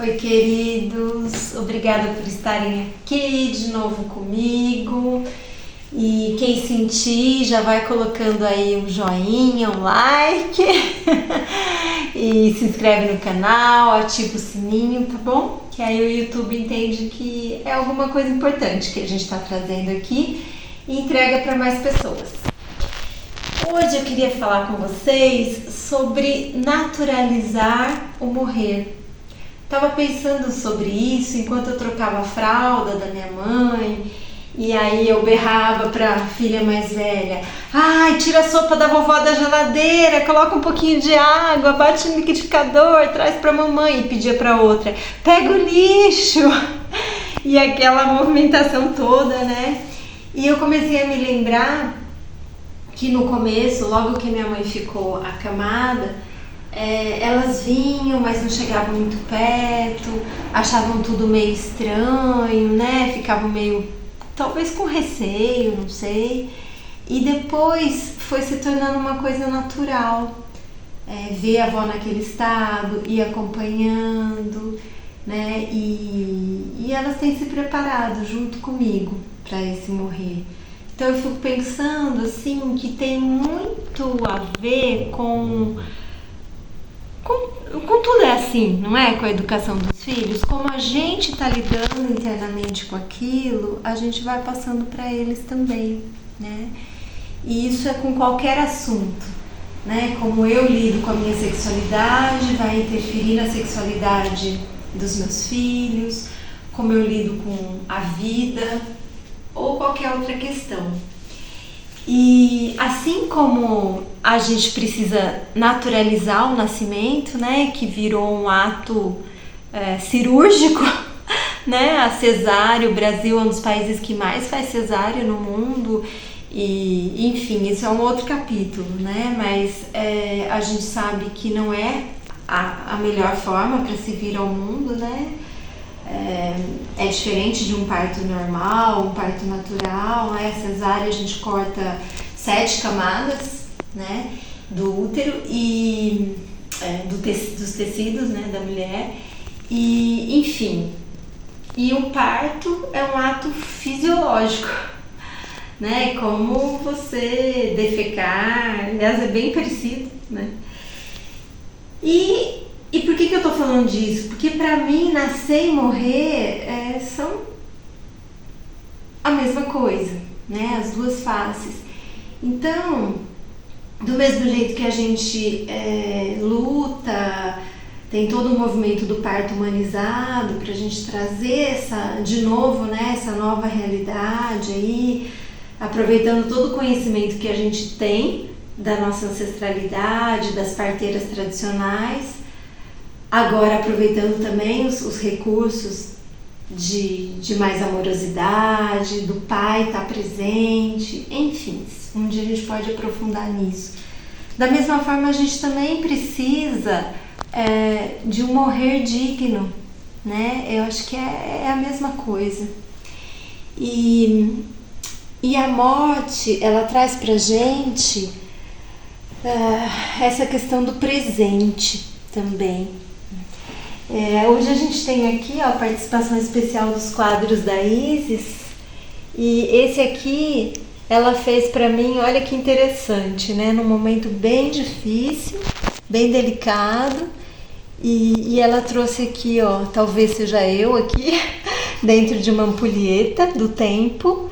Oi, queridos, obrigada por estarem aqui de novo comigo. E quem sentir já vai colocando aí um joinha, um like e se inscreve no canal, ativa o sininho, tá bom? Que aí o YouTube entende que é alguma coisa importante que a gente está trazendo aqui e entrega para mais pessoas. Hoje eu queria falar com vocês sobre naturalizar o morrer. Tava pensando sobre isso enquanto eu trocava a fralda da minha mãe e aí eu berrava para a filha mais velha: ai, tira a sopa da vovó da geladeira, coloca um pouquinho de água, bate no liquidificador, traz para a mamãe, e pedia para outra: pega o lixo. E aquela movimentação toda, né? E eu comecei a me lembrar que no começo, logo que minha mãe ficou acamada, elas vinham, mas não chegavam muito perto, achavam tudo meio estranho, né? Ficavam meio, talvez com receio, não sei. E depois foi se tornando uma coisa natural, ver a avó naquele estado, ir acompanhando, né? E elas têm se preparado junto comigo para esse morrer. Então eu fico pensando assim que tem muito a ver com tudo é assim, não é? Com a educação dos filhos, como a gente está lidando internamente com aquilo, a gente vai passando para eles também, né? E isso é com qualquer assunto, né? Como eu lido com a minha sexualidade, vai interferir na sexualidade dos meus filhos, como eu lido com a vida ou qualquer outra questão. E assim como a gente precisa naturalizar o nascimento, né, que virou um ato cirúrgico, né, a cesárea, o Brasil é um dos países que mais faz cesárea no mundo, e enfim, isso é um outro capítulo, né, mas a gente sabe que não é a melhor forma para se vir ao mundo, né. É diferente de um parto normal, um parto natural, né? A cesárea a gente corta 7 camadas, né, do útero e dos tecidos, né, da mulher, e enfim. E o parto é um ato fisiológico, né, como você defecar, aliás, é bem parecido, né. E por que eu tô falando disso? Porque pra mim nascer e morrer são a mesma coisa, né? As duas faces. Então, do mesmo jeito que a gente luta, tem todo o movimento do parto humanizado pra gente trazer de novo, né, essa nova realidade aí, aproveitando todo o conhecimento que a gente tem da nossa ancestralidade, das parteiras tradicionais, agora aproveitando também os recursos de mais amorosidade, do pai estar presente, enfim, um dia a gente pode aprofundar nisso. Da mesma forma, a gente também precisa de um morrer digno, né? Eu acho que é a mesma coisa. E a morte, ela traz pra gente essa questão do presente também. Hoje a gente tem aqui a participação especial dos quadros da Isis, e esse aqui ela fez pra mim, olha que interessante, né? Num momento bem difícil, bem delicado, e ela trouxe aqui, ó, talvez seja eu aqui, dentro de uma ampulheta do tempo,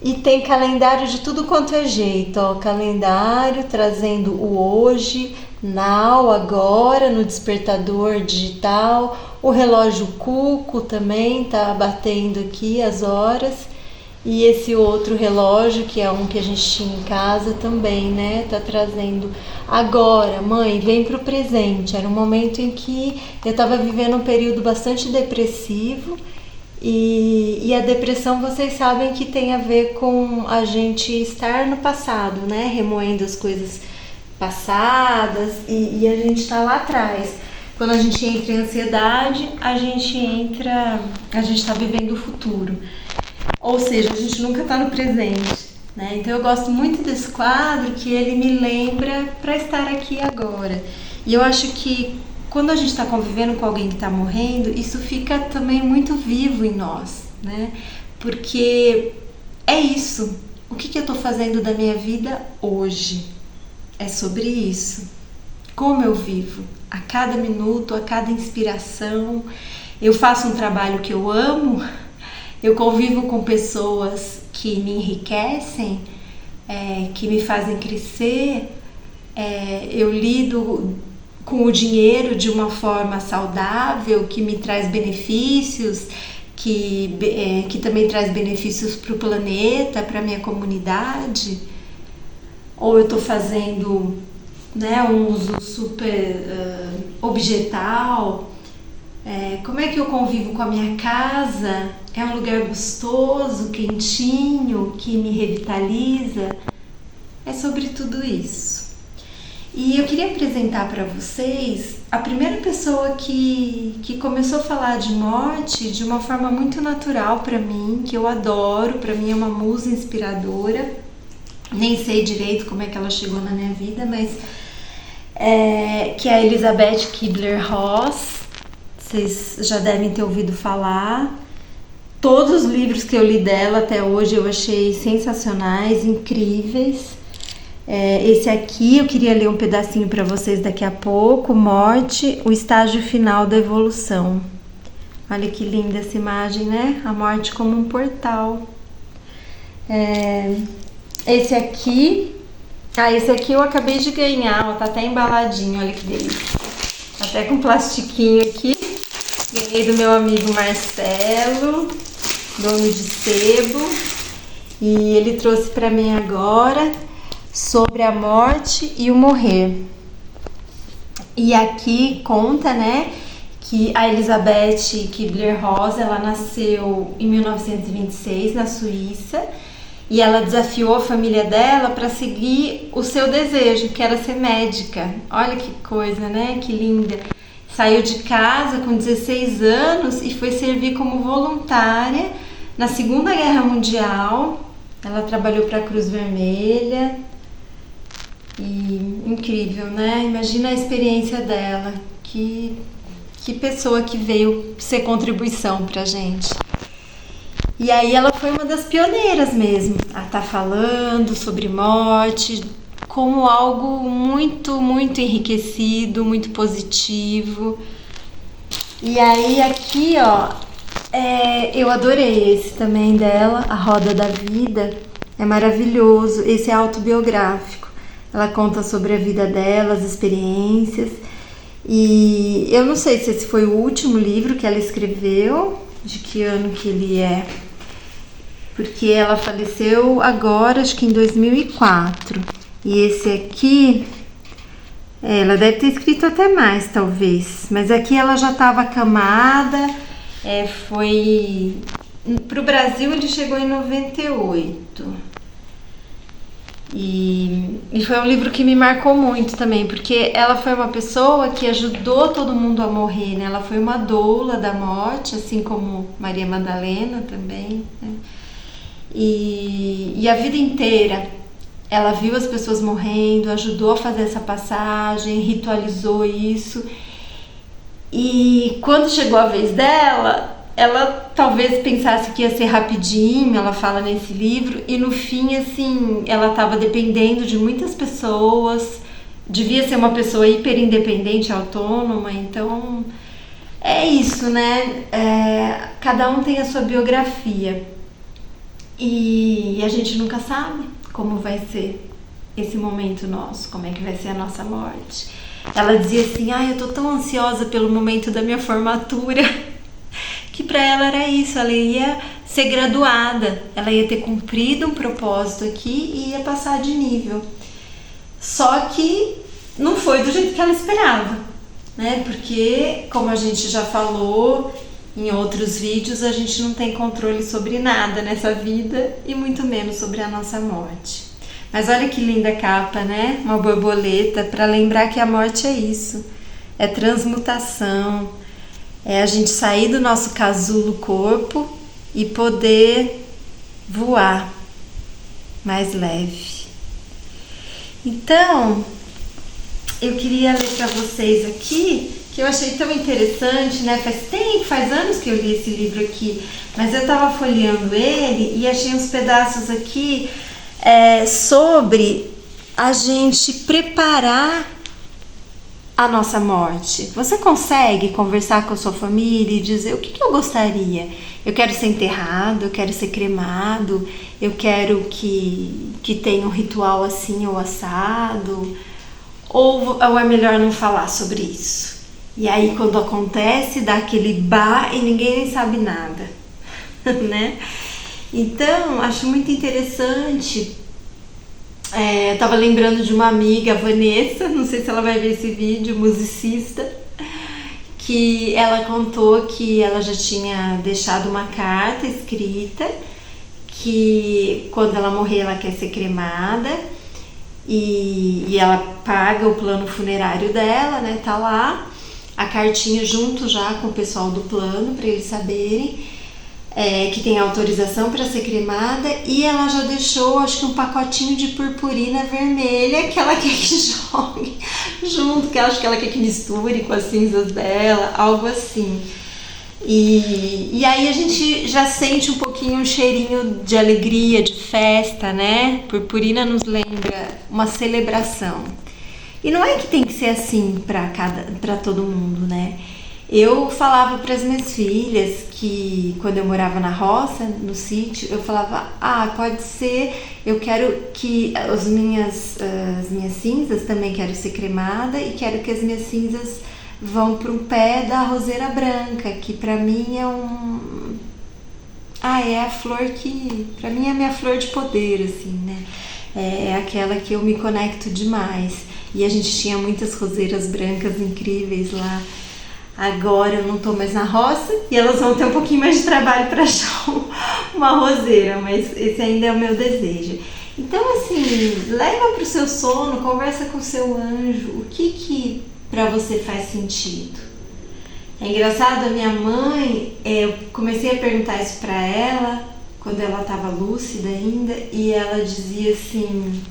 e tem calendário de tudo quanto é jeito, ó, calendário trazendo o hoje, now, agora, no despertador digital, o relógio Cuco também tá batendo aqui as horas, e esse outro relógio, que é um que a gente tinha em casa também, né, tá trazendo agora, mãe, vem pro presente. Era um momento em que eu tava vivendo um período bastante depressivo, e a depressão, vocês sabem que tem a ver com a gente estar no passado, né, remoendo as coisas passadas, e a gente está lá atrás. Quando a gente entra em ansiedade, a gente está vivendo o futuro, ou seja, a gente nunca está no presente, né? Então eu gosto muito desse quadro, que ele me lembra para estar aqui agora. E eu acho que quando a gente está convivendo com alguém que está morrendo, isso fica também muito vivo em nós, né? Porque é isso. O que eu estou fazendo da minha vida hoje? É sobre isso. Como eu vivo? A cada minuto, a cada inspiração. Eu faço um trabalho que eu amo. Eu convivo com pessoas que me enriquecem, que me fazem crescer. Eu lido com o dinheiro de uma forma saudável, que me traz benefícios, que também traz benefícios para o planeta, para a minha comunidade. Ou eu estou fazendo, né, um uso super objetal. Como é que eu convivo com a minha casa? É um lugar gostoso, quentinho, que me revitaliza? É sobre tudo isso. E eu queria apresentar para vocês a primeira pessoa que começou a falar de morte de uma forma muito natural para mim, que eu adoro, para mim é uma musa inspiradora. Nem sei direito como é que ela chegou na minha vida, mas que é a Elizabeth Kubler-Ross. Vocês já devem ter ouvido falar. Todos os livros que eu li dela até hoje eu achei sensacionais, incríveis. Esse aqui eu queria ler um pedacinho para vocês daqui a pouco. Morte, o estágio final da evolução. Olha que linda essa imagem, né? A morte como um portal. Esse aqui eu acabei de ganhar, ó, tá até embaladinho, olha que delícia. Até com plastiquinho aqui. Ganhei do meu amigo Marcelo, dono de sebo. E ele trouxe para mim agora sobre a morte e o morrer. E aqui conta, né, que a Elizabeth Kubler-Ross, ela nasceu em 1926 na Suíça e ela desafiou a família dela para seguir o seu desejo, que era ser médica. Olha que coisa, né, que linda. Saiu de casa com 16 anos e foi servir como voluntária na Segunda Guerra Mundial. Ela trabalhou para a Cruz Vermelha. E incrível, né? Imagina a experiência dela. Que pessoa que veio ser contribuição pra gente. E aí ela foi uma das pioneiras mesmo a estar falando sobre morte como algo muito, muito enriquecido, muito positivo. E aí aqui, ó, eu adorei esse também dela, A Roda da Vida. É maravilhoso. Esse é autobiográfico. Ela conta sobre a vida dela, as experiências. E eu não sei se esse foi o último livro que ela escreveu, de que ano que ele é, porque ela faleceu agora, acho que em 2004. E esse aqui, ela deve ter escrito até mais, talvez. Mas aqui ela já estava acamada, para o Brasil ele chegou em 98. E foi um livro que me marcou muito também, porque ela foi uma pessoa que ajudou todo mundo a morrer, né? Ela foi uma doula da morte, assim como Maria Madalena também, né? E a vida inteira ela viu as pessoas morrendo, ajudou a fazer essa passagem, ritualizou isso. E quando chegou a vez dela, ela talvez pensasse que ia ser rapidinho, ela fala nesse livro, e no fim, assim, ela estava dependendo de muitas pessoas, devia ser uma pessoa hiper independente, autônoma, então é isso, né? Cada um tem a sua biografia e a gente nunca sabe como vai ser esse momento nosso, como é que vai ser a nossa morte. Ela dizia assim, eu tô tão ansiosa pelo momento da minha formatura, que para ela era isso, ela ia ser graduada, ela ia ter cumprido um propósito aqui e ia passar de nível. Só que não foi do jeito que ela esperava, né? Porque, como a gente já falou em outros vídeos, a gente não tem controle sobre nada nessa vida e muito menos sobre a nossa morte. Mas olha que linda capa, né? Uma borboleta para lembrar que a morte é isso, é transmutação. É a gente sair do nosso casulo corpo e poder voar mais leve. Então, eu queria ler para vocês aqui, que eu achei tão interessante, né? Faz anos que eu li esse livro aqui, mas eu tava folheando ele e achei uns pedaços aqui sobre a gente preparar a nossa morte. Você consegue conversar com a sua família e dizer o que eu gostaria? Eu quero ser enterrado, eu quero ser cremado, eu quero que tenha um ritual assim ou assado, ou é melhor não falar sobre isso? E aí quando acontece, dá aquele bah e ninguém nem sabe nada, né? Então, acho muito interessante. Eu tava lembrando de uma amiga, a Vanessa, não sei se ela vai ver esse vídeo, musicista, que ela contou que ela já tinha deixado uma carta escrita que quando ela morrer ela quer ser cremada e ela paga o plano funerário dela, né? Tá lá a cartinha junto já com o pessoal do plano para eles saberem. Que tem autorização para ser cremada, e ela já deixou, acho que um pacotinho de purpurina vermelha que ela quer que jogue junto, que acho que ela quer que misture com as cinzas dela, algo assim. E aí a gente já sente um pouquinho um cheirinho de alegria, de festa, né? Purpurina nos lembra uma celebração. E não é que tem que ser assim para todo mundo, né? Eu falava para as minhas filhas que quando eu morava na roça, no sítio, eu falava, pode ser, eu quero que as minhas cinzas também quero ser cremada e quero que as minhas cinzas vão para o pé da roseira branca, que para mim é a flor que, para mim é a minha flor de poder, assim, né? É aquela que eu me conecto demais. E a gente tinha muitas roseiras brancas incríveis lá. Agora eu não tô mais na roça e elas vão ter um pouquinho mais de trabalho para achar uma roseira, mas esse ainda é o meu desejo. Então, assim, leva pro seu sono, conversa com o seu anjo, o que para você faz sentido. É engraçado, a minha mãe, eu comecei a perguntar isso para ela quando ela estava lúcida ainda, e ela dizia assim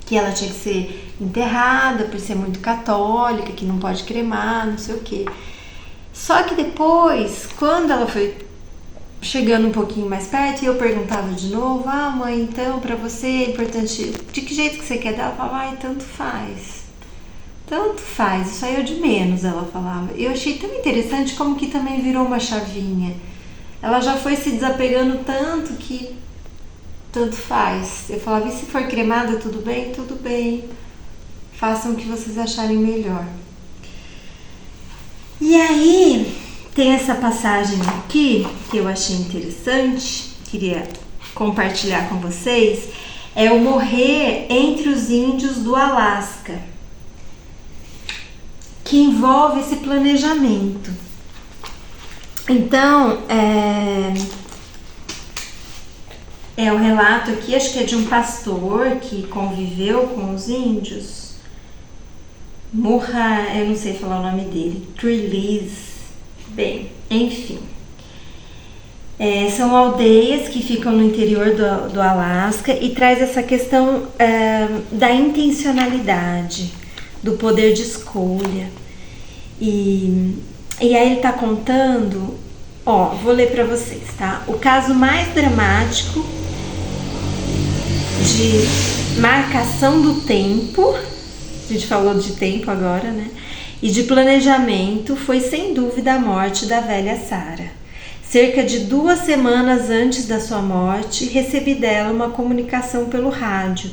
que ela tinha que ser enterrada por ser muito católica, que não pode cremar, não sei o quê. Só que depois, quando ela foi chegando um pouquinho mais perto, e eu perguntava de novo, mãe, então pra você é importante, de que jeito que você quer dar? Ela falava, tanto faz. Tanto faz, isso aí é o de menos, ela falava. Eu achei tão interessante como que também virou uma chavinha. Ela já foi se desapegando tanto que tanto faz. Eu falava, e se for cremada, tudo bem? Tudo bem. Façam o que vocês acharem melhor. E aí, tem essa passagem aqui que eu achei interessante, queria compartilhar com vocês, é o morrer entre os índios do Alasca, que envolve esse planejamento. Então, o relato aqui, acho que é de um pastor que conviveu com os índios. Eu não sei falar o nome dele, Trelease. Bem, enfim. São aldeias que ficam no interior do Alasca e traz essa questão da intencionalidade, do poder de escolha. E aí ele está contando, vou ler para vocês, tá? O caso mais dramático de marcação do tempo, a gente falou de tempo agora, né? E de planejamento foi sem dúvida a morte da velha Sarah. Cerca de 2 semanas antes da sua morte, recebi dela uma comunicação pelo rádio,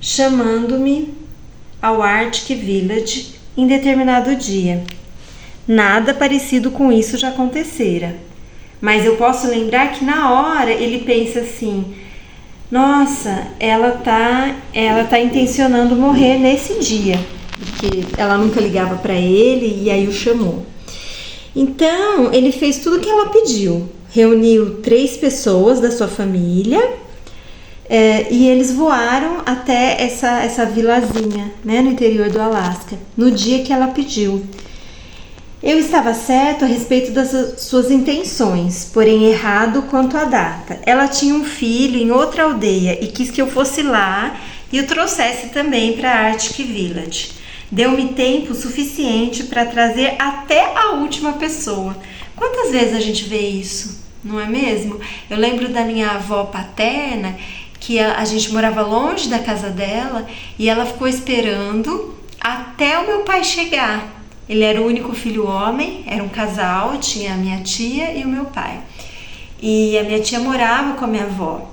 chamando-me ao Arctic Village em determinado dia. Nada parecido com isso já acontecera, mas eu posso lembrar que na hora ele pensa assim, nossa, ela tá intencionando morrer nesse dia, porque ela nunca ligava para ele e aí o chamou. Então, ele fez tudo o que ela pediu, reuniu 3 pessoas da sua família e eles voaram até essa vilazinha, né, no interior do Alasca, no dia que ela pediu. Eu estava certo a respeito das suas intenções, porém errado quanto à data. Ela tinha um filho em outra aldeia e quis que eu fosse lá e o trouxesse também para Arctic Village. Deu-me tempo suficiente para trazer até a última pessoa. Quantas vezes a gente vê isso, não é mesmo? Eu lembro da minha avó paterna, que a gente morava longe da casa dela e ela ficou esperando até o meu pai chegar. Ele era o único filho homem, era um casal, tinha a minha tia e o meu pai. E a minha tia morava com a minha avó.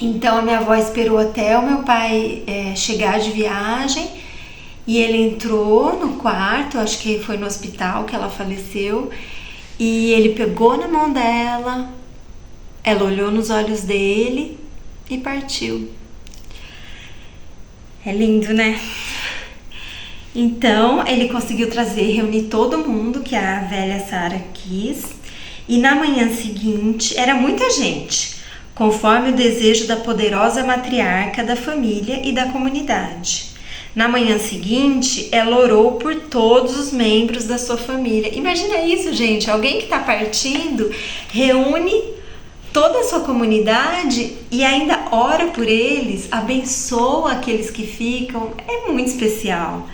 Então a minha avó esperou até o meu pai chegar de viagem e ele entrou no quarto, acho que foi no hospital que ela faleceu, e ele pegou na mão dela, ela olhou nos olhos dele e partiu. É lindo, né? Então ele conseguiu reunir todo mundo que a velha Sara quis, e na manhã seguinte era muita gente, conforme o desejo da poderosa matriarca da família e da comunidade. Na manhã seguinte, ela orou por todos os membros da sua família. Imagina isso, gente, alguém que está partindo reúne toda a sua comunidade e ainda ora por eles, abençoa aqueles que ficam. É muito especial.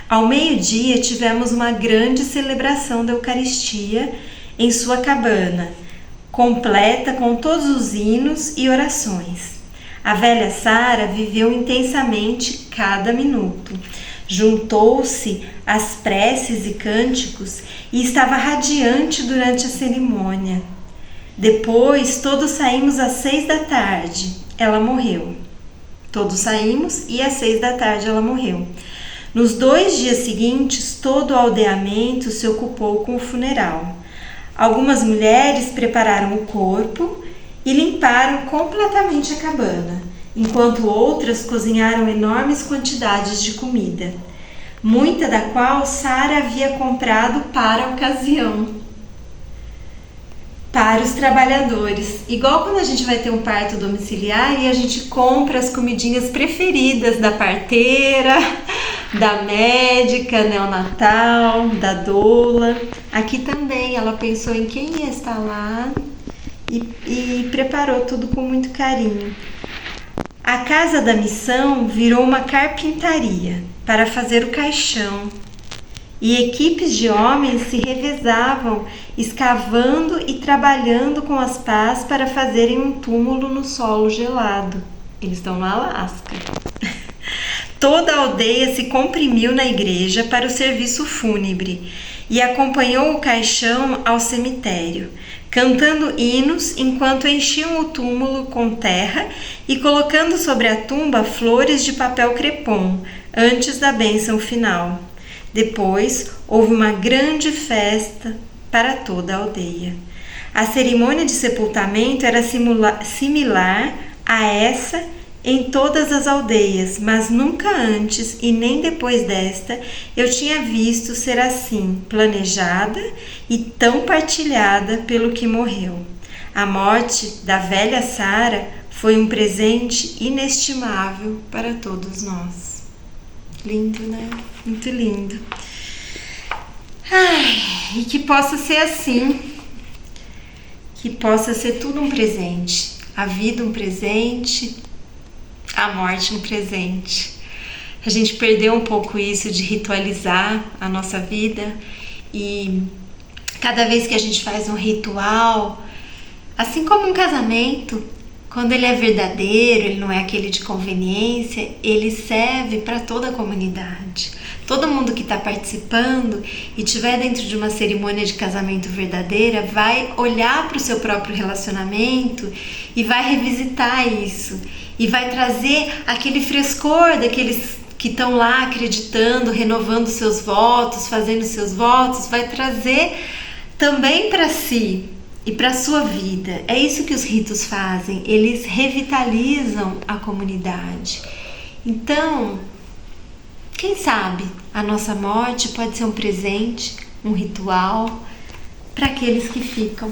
Ao meio-dia tivemos uma grande celebração da Eucaristia em sua cabana, completa com todos os hinos e orações. A velha Sara viveu intensamente cada minuto. Juntou-se às preces e cânticos e estava radiante durante a cerimônia. Depois, todos saímos às 6 da tarde. Ela morreu. Todos saímos e às 6 da tarde ela morreu. Nos 2 dias seguintes, todo o aldeamento se ocupou com o funeral. Algumas mulheres prepararam o corpo e limparam completamente a cabana, enquanto outras cozinharam enormes quantidades de comida, muita da qual Sara havia comprado para a ocasião, para os trabalhadores. Igual quando a gente vai ter um parto domiciliar e a gente compra as comidinhas preferidas da parteira, da médica neonatal, da doula. Aqui também ela pensou em quem ia estar lá e preparou tudo com muito carinho. A casa da missão virou uma carpintaria para fazer o caixão, e equipes de homens se revezavam escavando e trabalhando com as pás para fazerem um túmulo no solo gelado. Eles estão no Alasca. Toda a aldeia se comprimiu na igreja para o serviço fúnebre e acompanhou o caixão ao cemitério, cantando hinos enquanto enchiam o túmulo com terra e colocando sobre a tumba flores de papel crepom antes da bênção final. Depois houve uma grande festa para toda a aldeia. A cerimônia de sepultamento era similar a essa em todas as aldeias, mas nunca antes e nem depois desta eu tinha visto ser assim, planejada e tão partilhada pelo que morreu. A morte da velha Sara foi um presente inestimável para todos nós. Lindo, né? Muito lindo. Ai, e que possa ser assim, que possa ser tudo um presente, a vida um presente, a morte um presente. A gente perdeu um pouco isso de ritualizar a nossa vida, e cada vez que a gente faz um ritual, assim como um casamento, quando ele é verdadeiro, ele não é aquele de conveniência, ele serve para toda a comunidade. Todo mundo que está participando e estiver dentro de uma cerimônia de casamento verdadeira vai olhar para o seu próprio relacionamento e vai revisitar isso. E vai trazer aquele frescor daqueles que estão lá acreditando, renovando seus votos, fazendo seus votos, vai trazer também para si e para a sua vida. É isso que os ritos fazem, eles revitalizam a comunidade. Então, quem sabe a nossa morte pode ser um presente, um ritual para aqueles que ficam.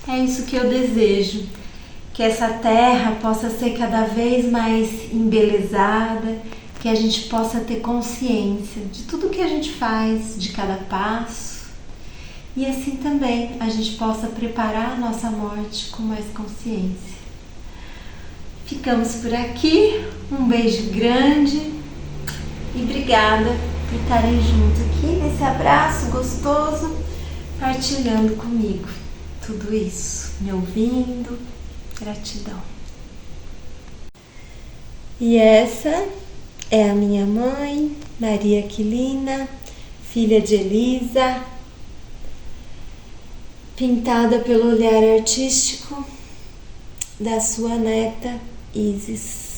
É isso que eu desejo. Que essa terra possa ser cada vez mais embelezada, que a gente possa ter consciência de tudo que a gente faz, de cada passo, e assim também a gente possa preparar a nossa morte com mais consciência. Ficamos por aqui, um beijo grande E obrigada por estarem junto aqui nesse abraço gostoso, partilhando comigo tudo isso, me ouvindo. Gratidão. E essa é a minha mãe, Maria Aquilina, filha de Elisa, pintada pelo olhar artístico da sua neta Isis.